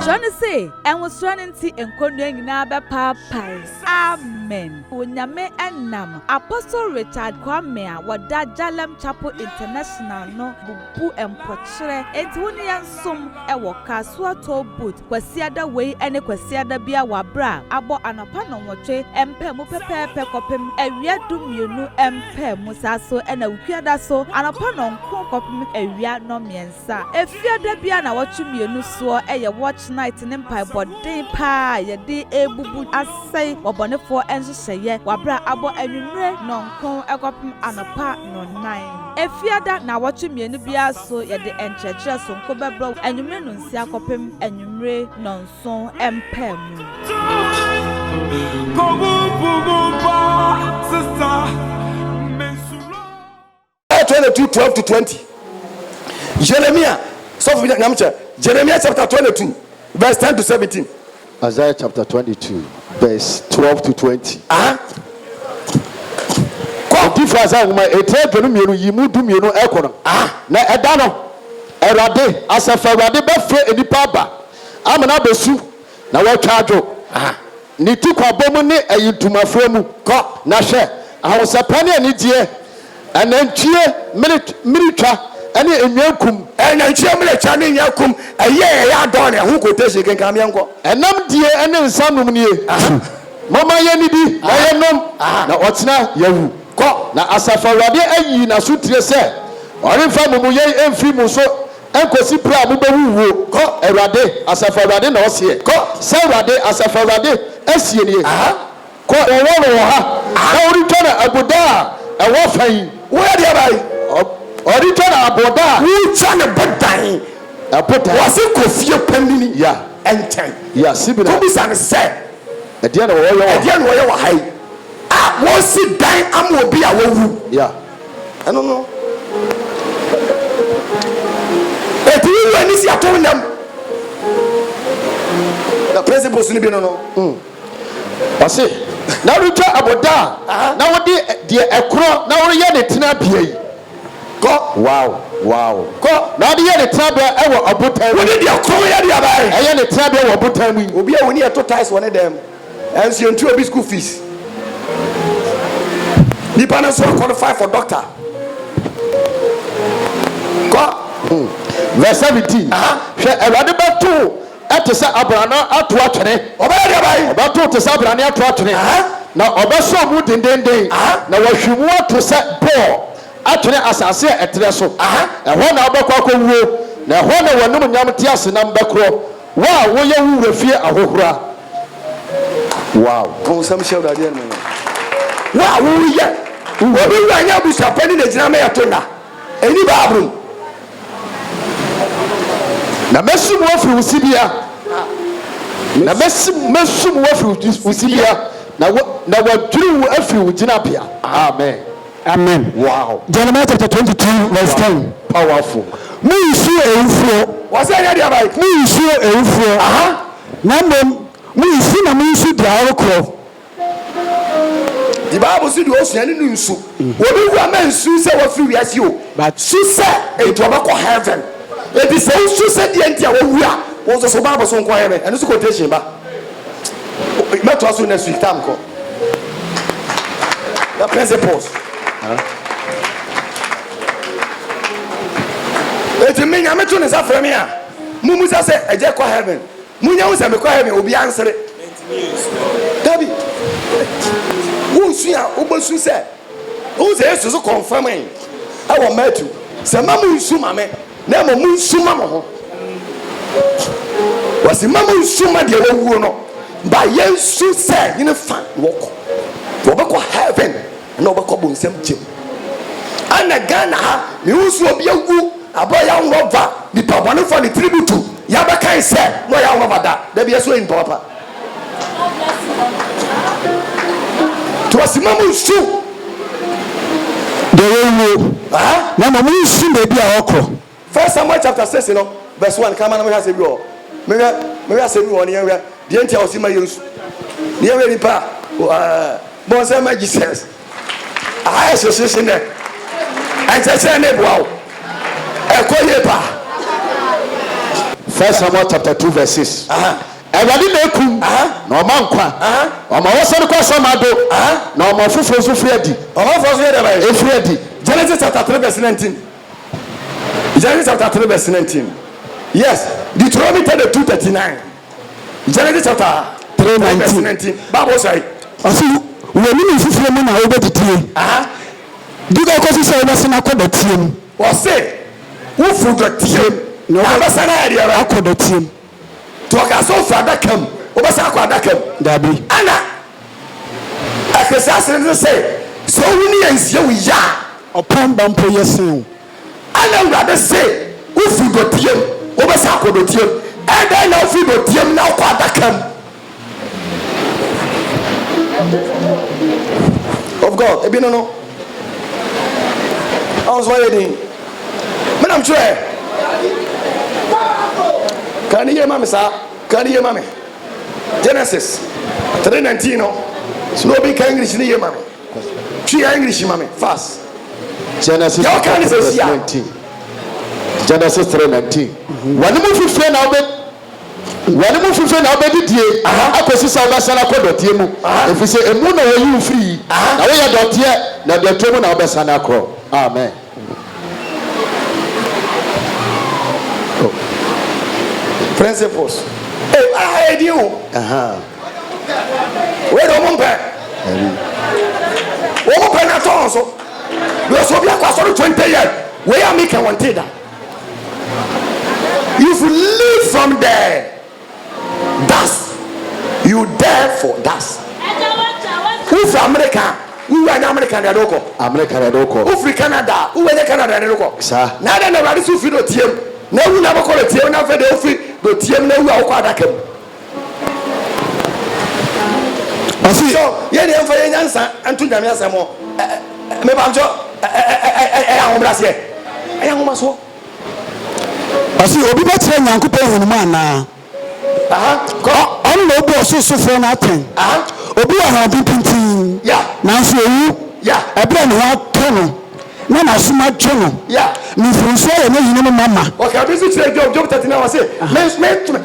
Johnny say, and was running tea and condemning Naba Papai. Amen. Unyame and Nam. Apostle Richard Kwame, what that Jalem Chapel International no bubu and portrait, and Tunian Sum, a waka swato boot, Quasiada way and a Quasiada Bia Wabra, Abo Anapano Moche, and Pemu Pepe Pecopim, a Riadum Yunu, and Pem Musaso, and a Wikiada so, and upon on Copim, a Rianomiansa. If you are Biana watching you, so a watch night in Empire, but day pa, ya day a bubu as say, or bonnet for and say, Wabra Abo and non con a copim and a part no 9. If you are that now watching me, Bia so ya the enchurches on Coba Bro, and you may not see a copim and you may non son and pem. 22:12-20. Jeremiah, Jeremiah chapter 22, verse 10-17. Isaiah chapter 22, verse 12-20. If Isaiah my na edano erade asafa erade befe enipa ba amana besu na wa twajo ni ti kwa bomu ne ayitumafo mu ko na hwe ahosapane ani die anantwie militwa ane enyankum enantwie militwa ne enyankum eye ya don ho quotation kenkan me enko enam die ane nsanum nie mama ye ni bi na ye nom na otena yawu ko na asafa erade ayi na sutire se orimfa mumu ye emfiri mu so enkosi pra mu bewuwo ko erade asafa erade na ose ko se erade asafa erade asie nie ko owo ha na oritwa na abuda ewo fan wo de bai oritwa na abuda wo twa na bodan abuda wase kofie pamini ya enten ya sibina ko bisa ne se edia na wo yo wa hai wo si dan am obi a wowu ya eno no you and this you told them the principles ni bi no wase na ruta aboda na wodi de ekro na wori ye ne tena bia yi ko wow ko na wodi ye ne tena bia e wo abotan wodi de ekro ye de abai e ye ne tena bia wo abotan mu obi a woni e to ties woni dem and you ntu obi school fees ni pa na so qualify for doctor ko verse 17 hwe erade beto etese abrana ato atwene obere bai obeto tese abrana ato atwene na obeso mu dendenden na wahwemu ato se ball atwene asase etere so ehwo na obekwa kwuo na ehwo na wonum nyam te ase na mbekro wa wo ye wu refie ahohura wow ko sam shawda de no wa wo ye obi wa nya bu sapani na jina me yato na eni ba abrum na mesum wafiri usibia na mesum wafiri usibia na waduru afiri ujinapia amen wow Jeremiah chapter 22 verse 10 powerful muisu eufuo wase nya dia bai muisu eufuo na muisu na muisu dia okro the Bible said you osu ani nu nsu obi wu amansu se wafiri wiase o but su se eto abako heaven it is so said the entire wo was so Bible so nko here and so quotation ba meto aso next week time ko the principles it mean ya meto ne safra me a mumu sa se eje ko heaven munya wo se me ko heaven obi ansere dabi wo su ya obosu se wo se yesu so confirm e awo meto se mamu nsu mame na mo munsuma mo ho wasi mama nsuma de wo no ba yensu say yin fa woko wobekọ heaven na wobekọ bonsam gem ana Ghana ha mi usu obi agu aboya nwova di pabone for the tribute ya be kan say no ya nwova da be so in papa to wasi mama nsu de wo na mo nsu be bia okro. First Samuel chapter 6, verse 1. Come on, me has a view. Me has a view on here. The entire was in my use. The very pa. Bonsa magicians. I association there. And I say, wow. I call you pa. 1 Samuel chapter 2 verse 6. Everybody na ekum. Na ọma nkwa. Ọma wosere kwa samado. Na ọma fufuro so friedi. Ọma fufuro so friedi. Efriedi. Genesis chapter 3 verse 19. Genesis chapter 3 verse 19. Yes, Deuteronomy 32:39. Genesis chapter 3 verse 19. Bible say. Asi wo ni fufuro mu na wo betitie. Diga ko sise wo se na kodotie mu. Wo se wo fudotie. Na wo se na ade ara akodotie mu. To ka so fa da kam. Wo ba sa akwa da kam. Dabi. Ana. Akesase ne say so wuni yansie wo ya. Opon bampo yesen. Ana wurade say wo fudotie. Wo ba sa akodotie. And then now fudotie na kwa da kam. Of God, ebi no. I was waiting. Man, I'm sure. Can you hear mommy, sir? Can you hear mommy? Genesis 3:19. No, no big English in here, mommy. She English, mommy. Fast. Genesis 3:19. Genesis 3:19. When you move friend now, when you move friend now, baby, dear, I could see some person I could do. If you say a moon or you free, now we are not here. Now the trouble now, Bessana Crow. Amen. Principles. Hey, I heard you. Where do you pay? What pay na tonso? You so be akwa 20 years. Where am I can want that? If you live from there, dust. You there for dust. Who from America? Who are American? They don't go. American, they don't go. Who from Canada? Who are Canada? They don't go. Sir. Now they never see you do team. Now we never call it team. Now for the office, the team now we are called that. So yeah, they have for any answer and to them yes more. Me bamjo. I am Brazil. I am Maso. Asi obi ba tire Nyankopɔn honuma na. Ko on no bo so fo na aten. Obi wa ha pintin. Yeah. Na so ewu. Yeah. Ebra no atono. Na na suma dwono. Yeah. Ni funso ye na yinu mama. Okay, I visit Job 39 I say,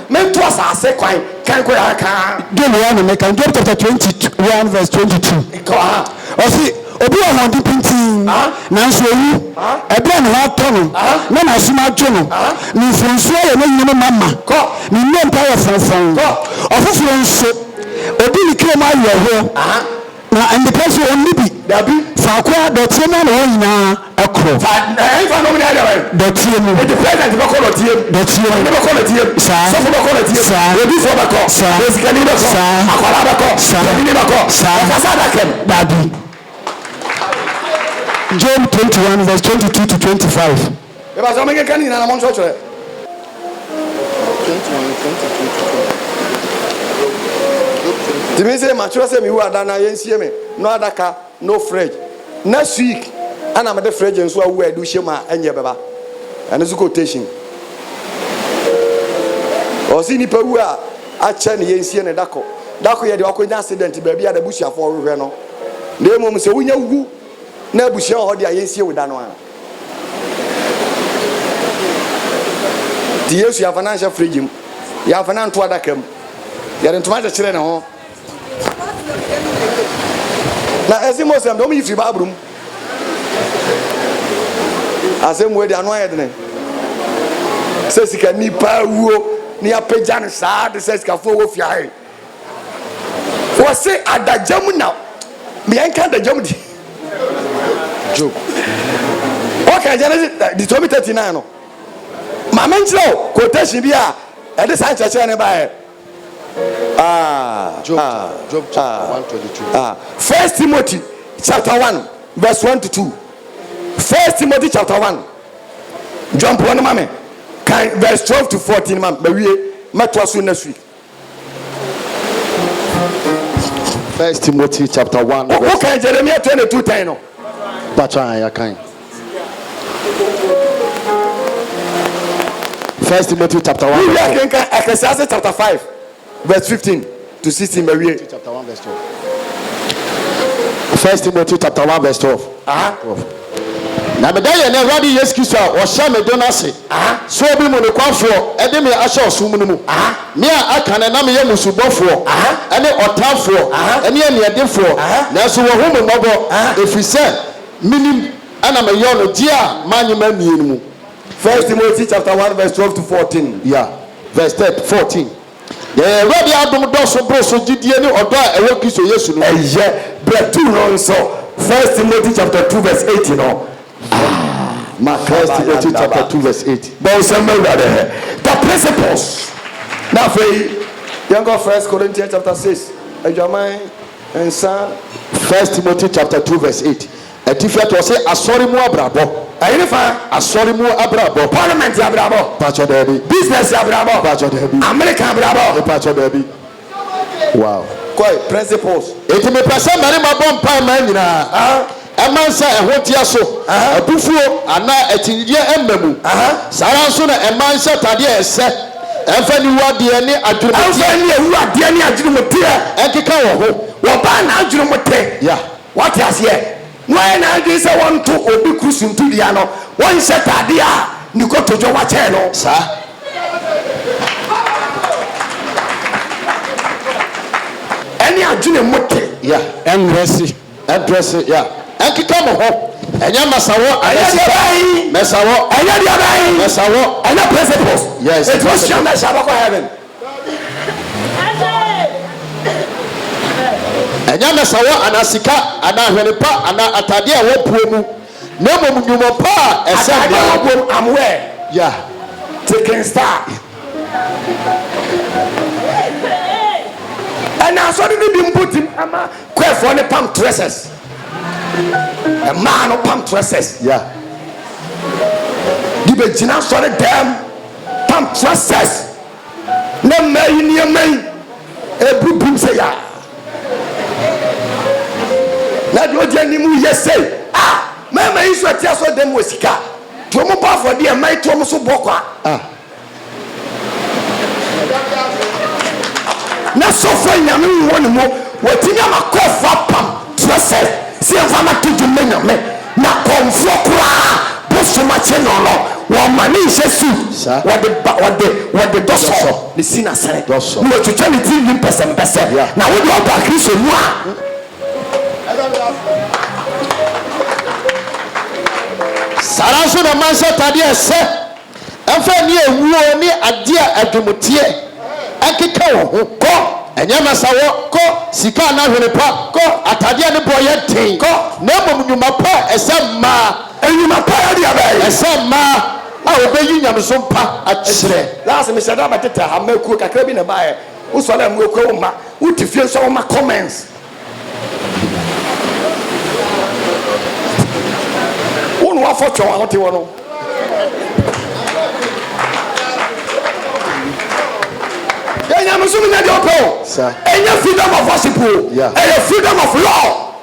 men to us say kwan kan ko ya kan. Job 1 make Job chapter 21 verse 22. Ko ha. Osi obi wa ha pintin. Na so ewu. Ebra no atono. Na na suma dwono. Ni funso ye na yinu mama. Ko. Ni nempa ye fonfon. Ofoforo nso obi ni krema ayo ho. Na and person only be Dabi fakwa dotie na no nyina akro fa no me dey dotie mu the president be call dotie dotie be call dotie so for be call dotie obi for be call basically be call akwara be call ni be call kasa da kem dabi Job 21 verse 22 to 25 e ba so me kan ni na mo nso chore 21 Timi say mature say me wu adana yensie me no adaka no fridge next week ana me the fridge nso awu edu shema enye beba and so quotation o si ni pa wu a ache ne yensie ne dako ye de wakonya accident ba bia da busuafo hwehwe no na emom se wunya wu na busia ho de yensie wu da no a di yesu ya financial fridge ya financial adaka m ya de ntoma chere ne ho na esimo sem do mi fi babrum asem we de anu ayedne se sika ni pa wuo ni apagya ne saa de se sika fo wo fi ahe wo se adajam na me enka adajam di joke okay Genesis the 39 no ma menchiro quotation bi a e de san cheche ne ba e Job chapter 1:22. 1 Timothy chapter 1 verse 1 to 2. 1 Timothy chapter 1. Jump one mame. Verse 12 to 14 mame. But we met us next week. 1 Timothy chapter 1. Okay, Jeremiah 22:10 no. Pacha ya kan. 1 Timothy chapter 1. We are can Ecclesiastes chapter 5 verse 15 to 16 Maria chapter 1 verse 12. 1 Timothy chapter 1 verse 12. 12. na me da ye na Awurade Yesu Kristo a o hye me do na se so obi mu ne kwafo e de me ahye osum mu me a aka na me ye musubofo ene otafo ene eniedefo na so wo hu me mobo efise minim ana me yo no dia manyema mienu mu. 1 Timothy chapter 1 verse 12 to 14. Yeah, verse 14. Yeah, ready adom do so bro so gidie ni odo a ewo Kristo Yesu no. Eye bretu no so 1 Timothy chapter 2 verse 8 no. Mark 1 Timothy chapter 2 verse 8. But some the principles. Now for you go 1 Corinthians chapter 6. Ejamai and son 1 Timothy chapter 2 verse 8. Etifia to say asori mu abrabo. Ayifa asori mu abrabo. Parliament abrabo. Pacho debi. Business abrabo. Pacho debi. America abrabo. Pacho debi. Wow. Koi principles. Eti me pese mari mabom pa man nyina. Emansa ehotia so. Abufuo ana etinje emamu. Sara so na emansa tade ese. Emfa ni wade ni adwumotie. Emfa ni ewuade ni adwumotie. Ekeka wo ho. Wo ba na adwumotie. Yeah. What is here? When I do say one to obi cruising to the ano, one set idea, you go to your channel, sir. Any adjune mote, yeah, and dressy, yeah, and kick come home. And you must have Messawo, and the principles. Yes, it was your heaven. Enyama sawa anasika anahwenepa ana atade a wopuo mu na mom nyumo pa atade a wopuo am where yeah taking star and so did be put him ama kwefo ne palm dresses a man of palm dresses yeah dibe gina so the damn palm dresses na mai ni mai ebubum say ya na do je ni mu yesei mama isu atia so dem wasika to mo pa for dia mai to mo so bokwa na so fa nyame woni mo watinya makofa pam trese si enfa ma tuju menyame na konfo kura boso ma che no wo mani jesu what the doso the sinner said no to tell me tin person na we do about Kristo mu Sara so na mansa tade ese emfa ni ewuo ni ade a adwumotie akeka wo ho ko enyama sawo ko sika na hwenepa ko atade ne boye ten ko na mom nyuma pa ese ma enyuma pa ya dia ba ese ma a obeyi nyamso mpa a kire last me shada bateta ha maku kakra bi na bae wo so na maku wo ma wo tifie so wo ma comments one wa for chon awon ti wono enya musu mi na de opo enya freedom of worship enya freedom of law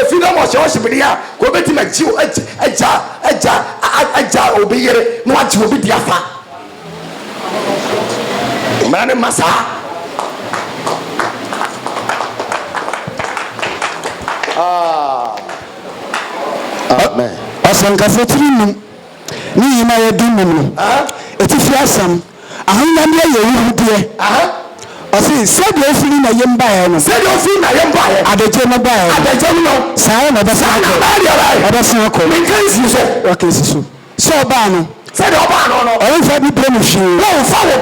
freedom of worship dia ko beti ma ji aja obiyere no aji obi dia fa mane masa amen asanka fetiri num ni yima ye dum num etifi asam ahanya ne ye wuhudie osi said ofiri na yemba ye no said ofiri na yemba ye adeje no ba ye adeje no sai na ba sai na ko min kan si so okay so so ba no said oba no no o fa bi blame shi wo fa wo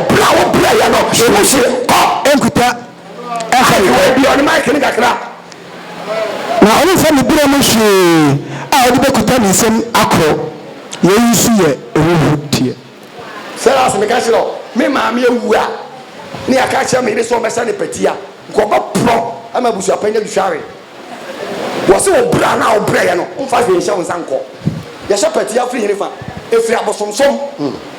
bra ye no wo shi ko enkuta e fa bi on mic ni kakra na o fa bi blame shi a o be kuta ni sem akro ye yusu ye wuhudie sera se me ka shiro me ma me ewua ni aka cha me ni so mesa ni petia ko ba pro ama busu apanya duhware wo se wo bra na wo bra ye no o fa fe hya wonsan ko ya sha petia firi hirifa efiri abosomsom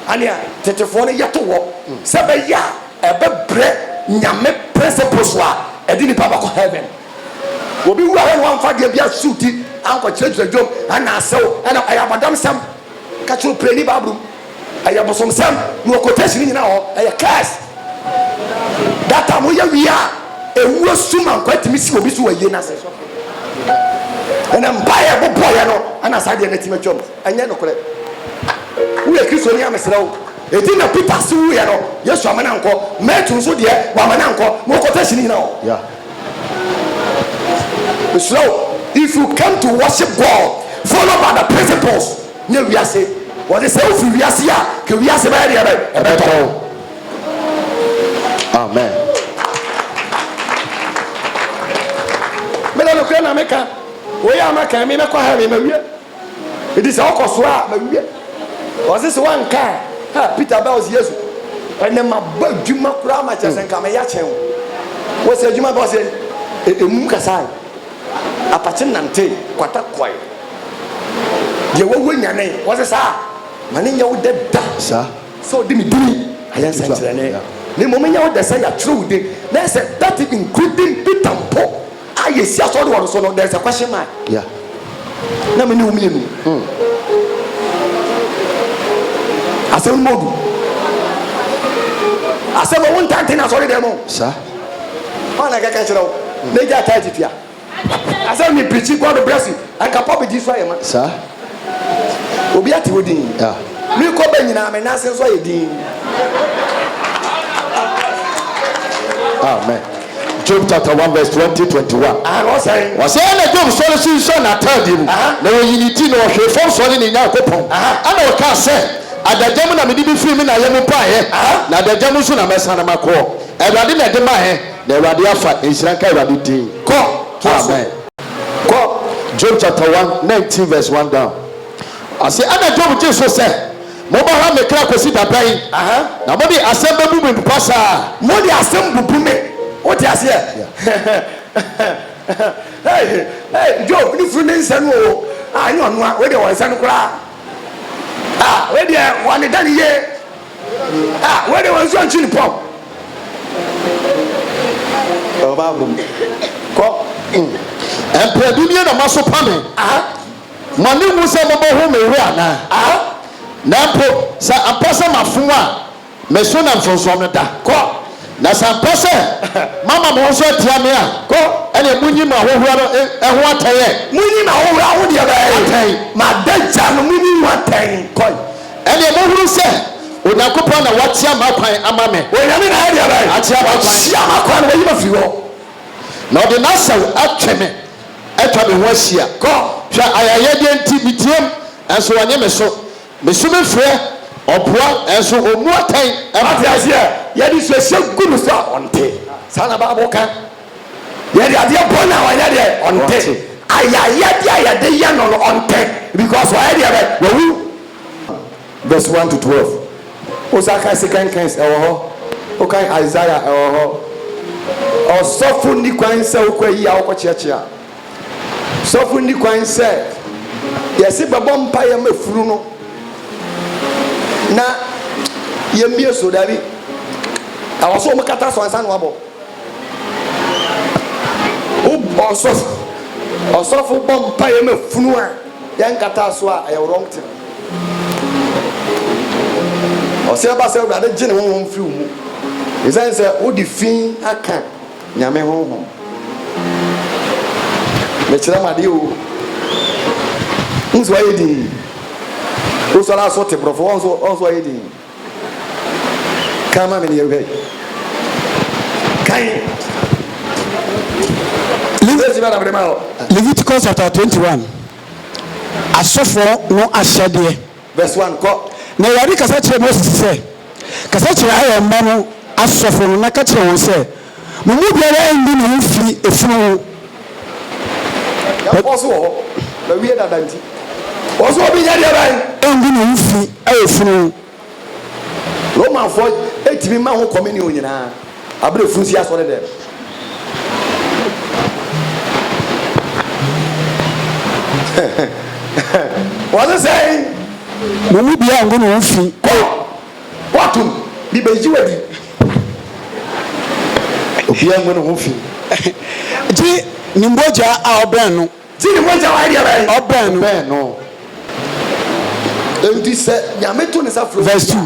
ania tetefo ne yeto wo se be ya e be bre nyame principles wa e di ni papa ko heaven obi wu ahwe no amfa de bia suti anko kyerɛ dwom ana asew ana ayabadam sam ka kyerɛ preni babru ayabosom sam no quotation nyina ho ay curse data mo ya wia ewu suma kwatimi si obi so waye na se ɛna mpaeɛ bɔbɔyɛ no ana saa deɛ no tim atwam ɛnyɛ nokorɛ woyɛ kristo ni amesrɛ wo ɛti na peter se woyɛ no yesu amana nkɔ matu nso deɛ wamana nkɔ na wɔkɔta hyini nyina wo mesrɛ wo if you come to worship God follow by the principles ne wiase wɔde sɛ wofi wiase a ka wiase bɛyɛ deɛ ɛbɛtɔ amen mena nokorɛ na meka woyɛ amaka me mɛkɔ ha me mawie ɛdi sɛ wokɔ so a mawie ɔse sɛ woanka ha peter bɛ ɔse yesu ɛnɛ maba adwuma koraa ma kyerɛ sɛ nka mɛyɛ kyɛn wo wɔ sɛ adwuma bɛ ɔsɛ ɛmum kasae apakye nante kwata kɔe deɛ wɔwɔ nyane wɔse saa ma ne nyɛ wo dɛ da sɛ wode me dumi ayɛ nsɛnkyerɛne ne mmom nyɛ wo dɛ sɛ yɛatwerɛ wo de na ɛsɛ that including peter mpo a yɛsi asɔre wɔ no so no there is a question mark na mene wo mmienu asɛm no mɔdu asɛm a wo ntante na asɔre dɛ no ɔna kɛkɛ kyerɛ wo na gya taa titua asɛm ne preaching God bless you anka pɔbɛ di so ayɛ ma obi ate wo din me kɔ bɛ nyinaa me nase nso ayɛ din amen Job chapter 1 verse 20-21 wɔsɛ ɛna Job sɔre si nsɔ n'ataade mu na wɔyi ne ti na ɔhwɛ fam sɔre ne Nyankopɔn ɛna ɔka sɛ adagya mu na mede bi firi me na yɛ mu paeɛ na adagya mu nso na mɛsa na makɔ Awurade na ɛde maɛ na Awurade afa nhyira nka Awurade din amen Job chapter 1:19 verse 1 down ase ɛna Job gye so sɛ mobɛha me kra kɔsi daban na mode asɛm bɛbu me mpa saa mode asɛm bubu me wote aseɛ Job ne furu ne nsa no o anyɛ ɔno a wode wɔ nsa no koraa wode wɔne da ne ye wode wɔ nso ankyi ne pɔm ɔbaabom kɔ ɛmprɛdumie na maso pa me ma ne hu sɛ mobɛho me we anaa na mpo sɛ ampa sɛ mafo a meso na mfonsɔm no da na sɛ ampa sɛ mama mo nso atia me a ɛne munyi ma ahohora no ɛho atɛyɛ munyi ma ahohora ho deɛ bɛyɛ mada gya no munyi ho atɛn ɛne mohuru sɛ Onyankopɔn na watia ma kwan ama me onyame na ayɛ deɛ bɛyɛ atia ma kwan ma kwan na wayi ma firi hɔ na ɔde n'asɛw atwe me atwa me ho ahyia hwɛ ayɛyɛdeɛ nti metiem ɛnso wɔnyɛ me so meso me frɛ ɔboa ɛnso ɔmu atɛn ɛmate aseɛ yɛde so ahyɛ gu no so a ɔnte saa na baabo ka yɛde adeɛ bɔ no a wɔnyɛ deɛ ɔnte ayɛyɛdeɛ a yɛde yɛ no no ɔnte because wɔyɛ deɛ bɛ wawu verse 1-12 wosa ka second Kings ɛwɔ hɔ wokan Isaiah ɛwɔ hɔ ɔsɔfo nni kwan sɛ wokɔ yi a wokɔkyeakyea sɔfo nni kwan sɛ yɛse bɛbɔ mpa yɛ ma furu no na yɛmmie so dabi ɛwɔ so wɔmkata so ansa na wabɔ ɔsɔfo bɔ mpa yɛ ma funu a yɛnkata so a ɛyɛ wrong thing ɔsɛ ba sɛ Awurade gye ne honhom firi mu ɛsiane sɛ wode fi aka nyame honhom mekyerɛ m adeɛ o nso ayɛ din wosɔre aso te borɔfo ɔnso ayɛ din ka ma me ne yɛhwɛ kan Leviticus chapter 21 asɔfoɔ no ahyɛdeɛ verse 1 kɔ na Awurade kasa kyerɛ Moses sɛ kasa kyerɛ ayɛ mma no asɔfoɔ no na ka kyerɛ wɔn sɛ mo mu biara ɛndi ne ho firi efunu ho yɛbɔ so wɔ hɔ na wie dada nti wɔ so obi nyɛ deɛ bɛn ɛndi ne ho firi ɛyɛ funu ho Romanfoɔ ɛtumi ma ho communion nyinaa aberɛ funu si asɔre dɛ wɔse sɛ mo mu biara ɛndi ne ho firi wɔtom bi bɛgyi wadi obiara ngo ne ho fi gye ne mbogya a ɔbɛn no gye ne mbogya wa deɛ bɛn ɔbɛn no enti sɛ nyame to ne sa furo verse 2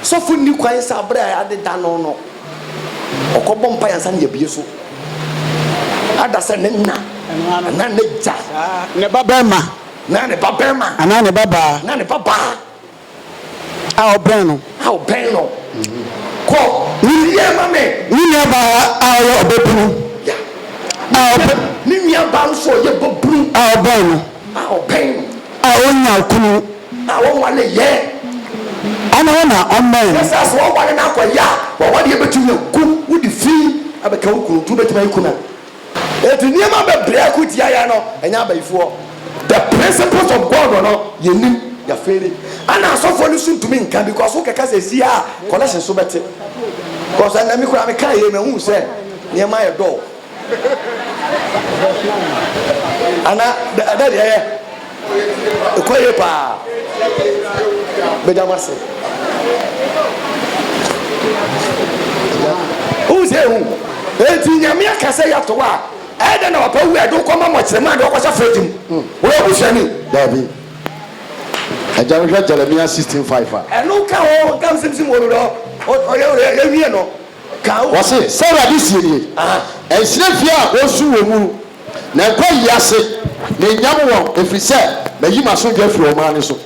sɔfo nni kwan sɛ aberɛ a adeda no ɔkɔbɔ mpa yɛnsa ne yɛbie so ada sɛ ne nna na ne ja ne babema na ne babema ana ne baba na ne baba a obren no ko ni ye mame ni ne ba a yo obepunu ni nua ba nso ye bobru a obren no a onya kunu a won wale ye ana wana amen esa so wale na akoya wo wade ye betu ye ku wudi fi abeka kunu tu betu mai kuna eti niema bebre akutia ya no enya abaifo the principles of God no ye nim ya fere ana asofo ni suntumi nka because wo keka se si a collection so bete because na mi kura me kai ye me hu se niema ye do ana da de ye ekoye pa bedamase who say who eti nyame akase ya to wa ede na opa wu edo koma mo kyerema de okosha fredim wo obushani dabi ajawo hwa Jeremiah 16:5 eno ka o kam simsim wo do o ye wie no ka o wose Sarah disi ni ensire fia osu wo mu na kwa yase na nyam wo efrise na yima so dwa firi o ma ne so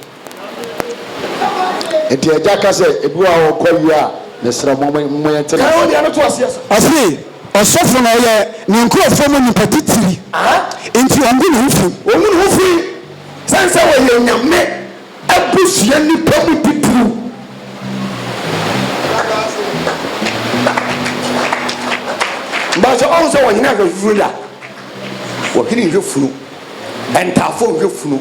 enti aja ka se ebu a wo kwa yi a na sra mo yentena ka o dia no to aseso ase osofo no ye ne nkrofo mo nipa titiri enti ongu ne hufi sansa wo ye nyame abusia nipa mu titiri ba so on so wo nyina ga furula wo kini nhwe furu entafo nhwe furu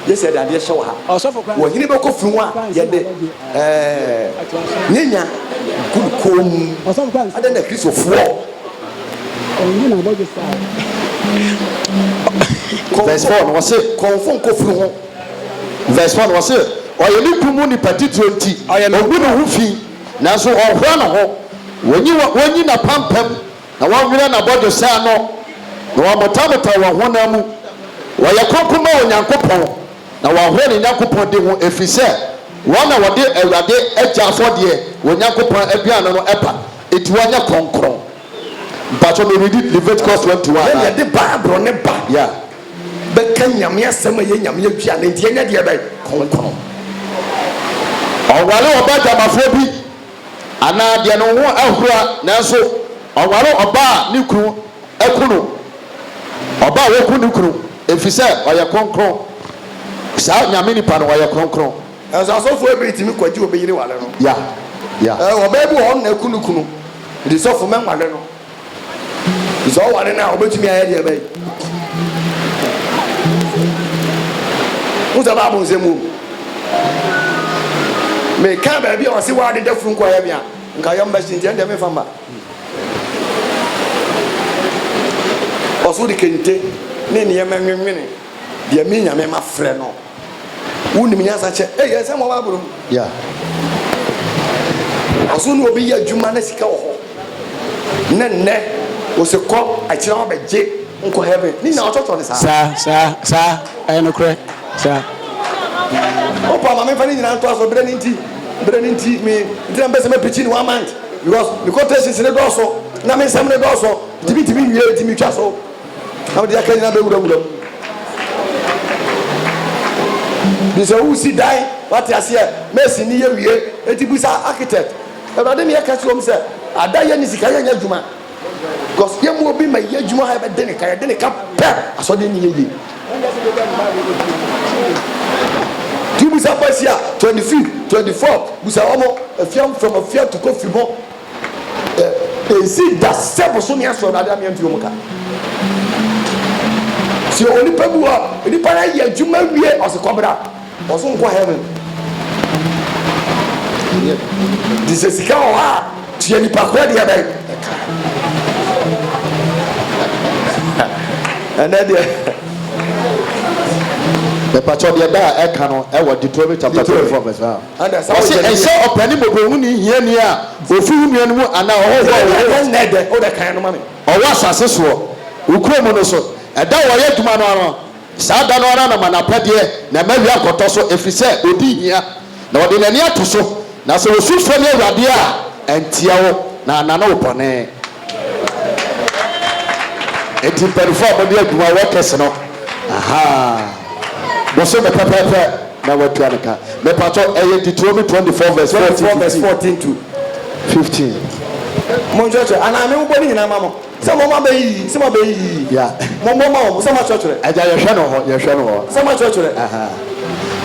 yese da de hye wo ha osofo kwa wo nyine beko furu a ye de nyenya kukom osofo kwa ada na kristofo ongu na boje sa verse 4 wose konfon ko furu ho verse 1 wose oye ni kumu ni patiti onti ogu ne hufi nanso ohwa na ho wonyi na pampam na wanwira na bodo sa no na wamotamota wa honamu waya kokoma onyankopon na wahwe ne nyankopon de ho efise wana wode awurade agya afode onyankopon abiana no epa eti wanya konkron bacho me read Leviticus 21 ya de ba bro ne ba ya beka nyame asema ye nyame adua ne ntie nya de ba konkron ɔware ɔba jamafo bi ana de no ho ahura nanso ɔware ɔba ne kunu ekunu ɔba wo kunu kunu efisɛ ɔyɛ konkron saa nyame nipa no ɔyɛ konkron asofo ebitimi kwaji obeyire wale no ya ɔba bi wɔ na kunu de sofo men wale no iso wale na obetumi aye de bai uza ba mo zemu me ka ba bi o si wa de dafuru ko ya bia nka yom ba shin je ndem me famba o so de kente ne ne yema nwenwene de mi nya me ma frɛ no wuni mi nya sa che eh yesa mo ba buru ya o so no obi ya dwuma na sika wo ho ne o se ko a kira ba je nko heaven ni na o toto ne sa ayi no kre sa o pa ma me fa ni nyina to aso bre ni nti me ndira mbese me pitch ni 1 month because tests ne do so na me sam ne do so tibi wie timi twa so na o de aka nyina be wura bisa u si dai what ya see mesi ni ye wie eti bisa architect e ba de me ka chi o mse ada ye ni sika ye nya djuma because ye mo bi ma ye djuma ha be de ne ka pe aso de ni ye tu bisa pasia 25 24 bisa omo afiam from afia to kofimo ezi da sebo so mi aso na da mi antu omuka si oni pebua ni para ye djuma wie osekobra oso nko heaven this is sika o ha tie ni pakwa dia bai anade the pacho de da e ka no e wo Deuteronomy chapter 24 verse 1 wose ense opani mobohu ni hia ni a ofu nua no mu ana oho nede o de kan no mame owa asase so ukromo no so eda wo ye duma no ano saa da no ara na manapade na mawi akoto so efise odi hia na wo de nani ato so na so osu fo ni awurade a entia wo na anana opone eti mpanyinfoɔ a wɔde adwuma workers no bɔsɔ bɛ pɛpɛɛpɛ na wɔtua ne ka mepatɔ ɛyɛ Deuteronomy 24 verse 14 to 15 mo church ana me wo ni nyina ma mo se mo ma be yi se mo be yi ya mo ma se mo church re aja yɛhwɛ no hɔ se mo church re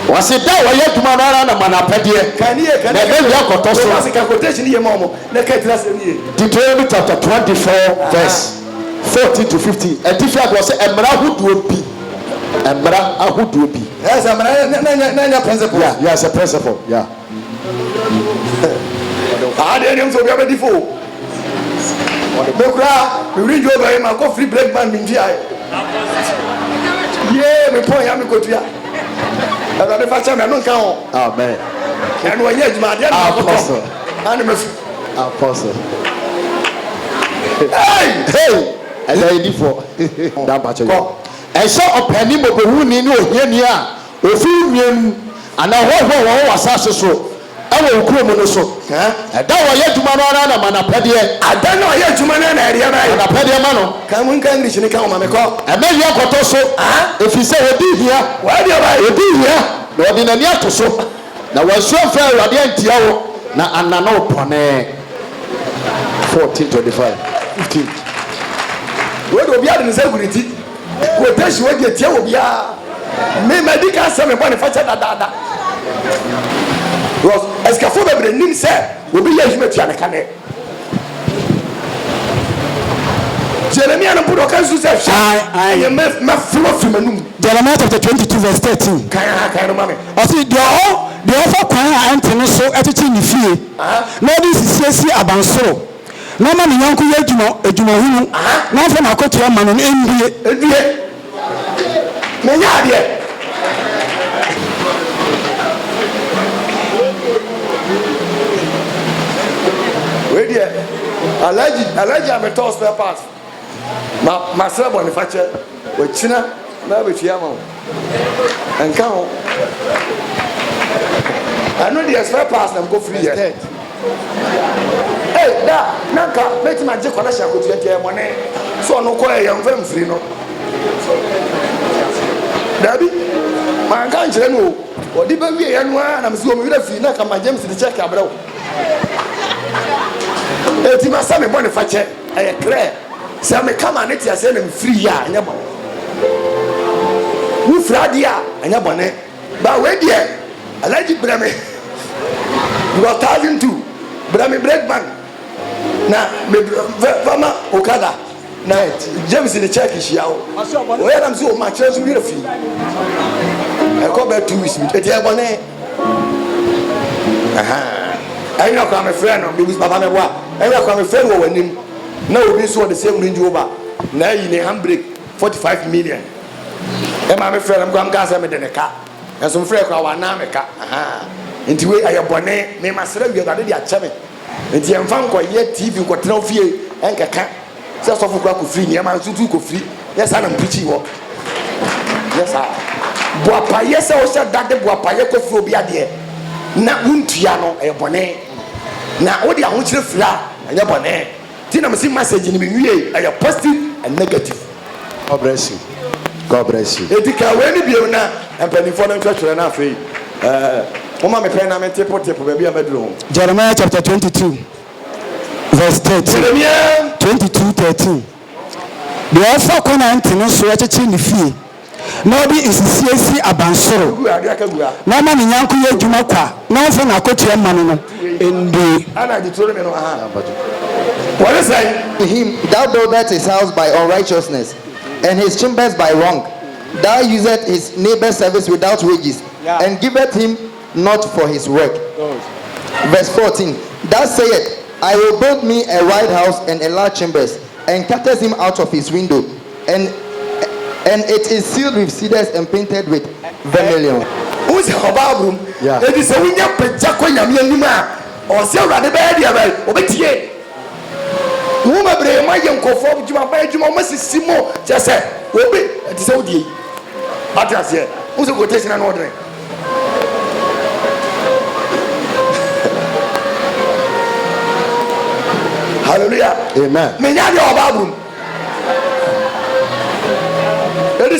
wɔsi da wɔyɛ adwuma no ara na manapɛdeɛ kaniye na ɛbɛwia akɔtɔ so wɔsi ka quotation ye ma mo na ka tira se ni Deuteronomy chapter 24 verse 14 to 15 ɛtifi ado sɛ mmara ahodoɔ bi mmara ahodoɔ bi yes mmara na principle yeah yes a principle yeah de nem so bi abedi fo me kura me read over him go free break man min dia ye me pon ya me kotua ada de fa cha me no nka ho amen enu anya adwuma de na apostle and me apostle hey ɛda yɛdi fo da mpakyɛ yɛ ɛhyɛ ɔpani mɔbɛhuni ne ohiani a ofiri nwiem anaa hɔhɔ wɔn wɔ asase so ɛwɔ okurom no so ɛda wɔyɛ adwuma no ara na manapɛdeɛ ada na ɔyɛ adwuma no na ɛdeɛ na manapɛdeɛ ma no ka mu nka english ni ka ma me kɔ ɛmɛyi akɔtɔ so ɛfiri sɛ wɔdi hia wɔdi hia na wɔde n'ani ato so na wɔasuo mfɛ awurade antia wo na anana wo pɔnee 14:25 15 wo do bia de ne sɛ guriti quotation wo de tie wo bia me medical sɛ me bɔ ne fa kyɛ dadaada because ɛsikafo bebree nim sɛ obi yɛ adwuma tua ne ka ne Jeremiah no put okay so say I am me flow from anum Jeremiah chapter 22 verse 13 kan no mame o see the offer kwan a ante no so etete ni fie na odi sisiesi abansoro na ma ne yanko yɛ adwuma hunu na fa na akotua ma no endue me nya de we dia alaji ametos spare parts ma sɛ bɔ ne fakyɛ wɔkyina na bɛtua ma wo ɛnka ho ɛno deɛ spare parts na mkɔ firi yɛ da na nka mɛtumi agye kɔlɛhyɛ akotua nti ɛmɔne sɛ ɔno kɔɛ yɛmfa mfiri no daabi manka nkyerɛ no o ɔde bɛwie yɛ no a na mesi wɔ mewerɛ firi na kama james de kyɛke abrɛ wo eti ma sɛ me bɔ ne fakyɛ ɛyɛ krɛ sɛ me kama ne tia sɛ na mfiri yɛ a ɛnyɛ bɔ wo firi adeɛ a ɛnyɛ bɔne ba wei deɛ alagye brɛ me because 1002 brɛ me breakman na me fama okada na james ne check hyia wo wɔyɛ nam sɛ o ma kyerɛ so werɛ firi ɛkɔ bɛ 2 weeks eti ɛyɛ bɔne ɛnyɛ kwa me frɛ no bibi papa me boa ɛnyɛ kwa me frɛ no wɔ w'anim na obi nso wɔ the same range over na ayi ne handbrake 45 million ɛma me frɛ no mkwa mka sɛ mede ne ka ɛso mfrɛ kwa wana me ka nti wei ɛyɛ bɔne me masrɛ wie ade de akyɛ me nti ɛmfa nkɔyɛ tv nkɔtena fie ɛnkɛka sɛ sɔfo kora kɔfiri nneɛma nso tu kɔfiri yɛ saa na mpikyi wɔ yɛ saa boapayɛ sɛ wohyɛ dade boapayɛ kɔfiri obi adeɛ na wontua no ɛyɛ bɔne na wode ahokyerɛ firi a ɛnyɛ bɔne nti na mesi message no mewie ɛyɛ positive and negative. God bless you. God bless you. Eti ka we ni bio na mpanimfo no ntwetwere na afei mama me pɛ na me tepo baabi a meduro. Jeremiah chapter 22 verse 13. Jeremiah 22:13. The offer kwan ante no so ɛkyekye ne fie na ɔde nsisiesi abansoro na ma ne nyanko yɛ adwuma kwa na ɔmfa na akotua ma no endue ana ditoro me no what is saying him thou buildest his house by unrighteousness and his chambers by wrong. Thou usest his neighbor's service without wages, and giveth him not for his work. Verse 14. Thou sayest, I will build me a wide house and a large chambers, and cuttest him out of his window, and it is sealed with cedars and painted with vermilion. Who's the Bible? It is a winya pejako nyame anima. O se urade be dia be obetie. Mo mabre ma ye nkofo djuma ba djuma mo sisimo chese obi it is odie. Atias here. Who's the quotation na order? Hallelujah. Amen. Me nya de Bible.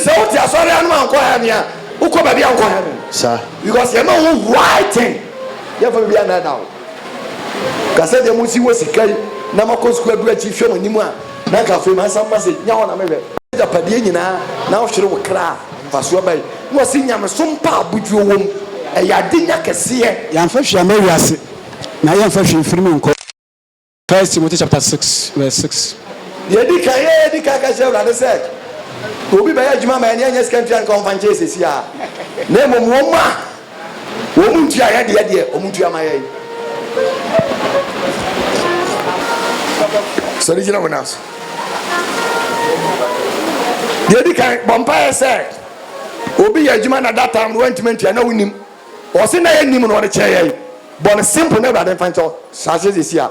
say what you sorry anu anko heaven ya ukọ ba bi anko heaven sir because you know who writing you for be another now ka say dem si wo sikai na makọ school adu achi hwe manimu a na ka fe man sam message nya ho na mebe ja padie nyina na wo hwere wo kra faso ba wo si nyame so mpa abujuo wom e ya de nya kese yan fa hwe ma wiase na yan fa hwe firimi nko 1 Timothy chapter 6 verse 6 ye di ka ka she brother said obi ba ya juma ma ene anya scan tran kon fan chase si a na mo mo ma wo mu ntua ya de o mu ntua ma ya so di jina wonas ye di ka bompa said obi ya juma na that time went na wonim o se na ya nim no de che ya bon simple na brother fan cho sa se si a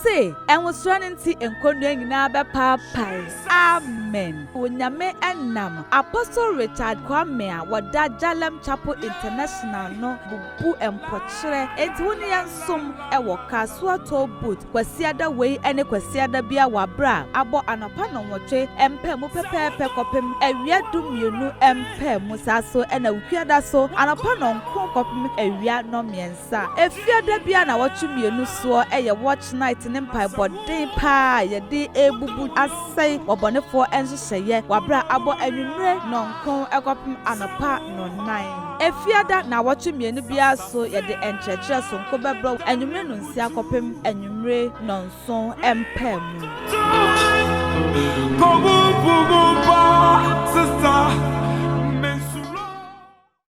say and was running tea and condemning Naba pies. Amen. Unyame enam Apostle Richard Kwame wada Jalem Chapel International no bubu empochre etuni yansum ewo kasua toll booth kwasiada wei ene kwasiada bia wabra abo anapa no nwotwe empe mu pepepe kopem awia dumienu empe musaso ena ukwiada so anapa no nko kopem awia no miensa efiada bia na wotumienu so eye watch night ne mpai bodin pa ye de ebubu asai obonefo enhyehyeye wabra abo anwumre no nko ekopem anapa no 9 efiada na wotumienu bia so ye de enchechre so nko bebro anwumre no nsia kopem anwumre no nso empem